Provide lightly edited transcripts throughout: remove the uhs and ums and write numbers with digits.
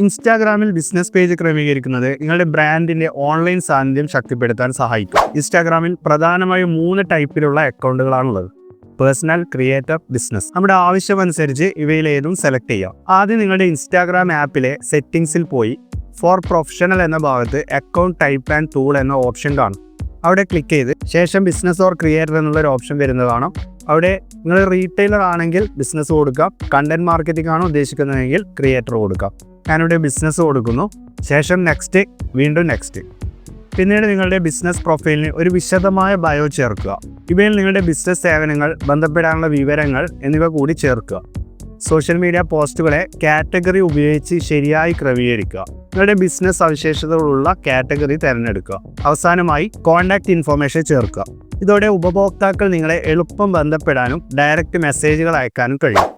ഇൻസ്റ്റാഗ്രാമിൽ business page ക്രമീകരിക്കുന്നത് നിങ്ങളുടെ ബ്രാൻഡിന്റെ ഓൺലൈൻ സാന്നിധ്യം ശക്തിപ്പെടുത്താൻ സഹായിക്കും. ഇൻസ്റ്റാഗ്രാമിൽ പ്രധാനമായും 3 ടൈപ്പിലുള്ള അക്കൗണ്ടുകളാണുള്ളത്: പേഴ്സണൽ, ക്രിയേറ്റർ, ബിസിനസ്. നമ്മുടെ ആവശ്യമനുസരിച്ച് ഇവയിൽ ഏതും സെലക്ട് ചെയ്യാം. ആദ്യം നിങ്ങളുടെ ഇൻസ്റ്റാഗ്രാം ആപ്പിലെ സെറ്റിംഗ്സിൽ പോയി ഫോർ പ്രൊഫഷണൽ എന്ന ഭാഗത്ത് അക്കൗണ്ട് ടൈപ്പ് ആൻഡ് ടൂൾ എന്ന ഓപ്ഷൻ കാണും. അവിടെ ക്ലിക്ക് ചെയ്ത് ശേഷം ബിസിനസ് ഓർ ക്രിയേറ്റർ എന്നുള്ളൊരു ഓപ്ഷൻ വരുന്നത് കാണാം. അവിടെ നിങ്ങൾ റീറ്റെയിലർ ആണെങ്കിൽ ബിസിനസ് കൊടുക്കാം, കണ്ടന്റ് മാർക്കറ്റിംഗ് ആണ് ഉദ്ദേശിക്കുന്നതെങ്കിൽ ക്രിയേറ്റർ കൊടുക്കാം. ഞാനിവിടെ ബിസിനസ് കൊടുക്കുന്നു. ശേഷം നെക്സ്റ്റ്, വീണ്ടും നെക്സ്റ്റ്. പിന്നീട് നിങ്ങളുടെ ബിസിനസ് പ്രൊഫൈലിന് ഒരു വിശദമായ ബയോ ചേർക്കുക. ഇവയിൽ നിങ്ങളുടെ ബിസിനസ് സേവനങ്ങൾ, ബന്ധപ്പെടാനുള്ള വിവരങ്ങൾ എന്നിവ കൂടി ചേർക്കുക. സോഷ്യൽ മീഡിയ പോസ്റ്റുകളെ കാറ്റഗറി ഉപയോഗിച്ച് ശരിയായി ക്രമീകരിക്കുക. നിങ്ങളുടെ ബിസിനസ് സവിശേഷതകളുള്ള കാറ്റഗറി തിരഞ്ഞെടുക്കുക. അവസാനമായി കോൺടാക്റ്റ് ഇൻഫർമേഷൻ ചേർക്കുക. ഇതോടെ ഉപഭോക്താക്കൾ നിങ്ങളെ എളുപ്പം ബന്ധപ്പെടാനും ഡയറക്റ്റ് മെസ്സേജുകൾ അയക്കാനും കഴിയും.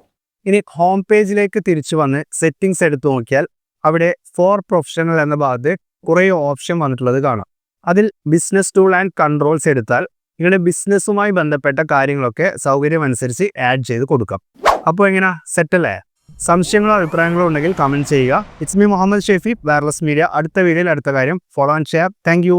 ഇനി ഹോം പേജിലേക്ക് തിരിച്ചു വന്ന് സെറ്റിംഗ്സ് എടുത്തു നോക്കിയാൽ അവിടെ ഫോർ പ്രൊഫഷണൽ എന്ന ഭാഗത്ത് കുറേ ഓപ്ഷൻ വന്നിട്ടുള്ളത് കാണാം. അതിൽ ബിസിനസ് ടൂൾ ആൻഡ് കൺട്രോൾസ് എടുത്താൽ നിങ്ങളുടെ ബിസിനസ്സുമായി ബന്ധപ്പെട്ട കാര്യങ്ങളൊക്കെ സൗകര്യമനുസരിച്ച് ആഡ് ചെയ്ത് കൊടുക്കാം. അപ്പോൾ എങ്ങനെ സെറ്റല്ലേ? സംശയങ്ങളോ അഭിപ്രായങ്ങളോ ഉണ്ടെങ്കിൽ കമൻറ്റ് ചെയ്യുക. It's me Muhammad Shefi, wireless media. അടുത്ത വീഡിയോയിൽ അടുത്ത കാര്യം. Follow and share. Thank U.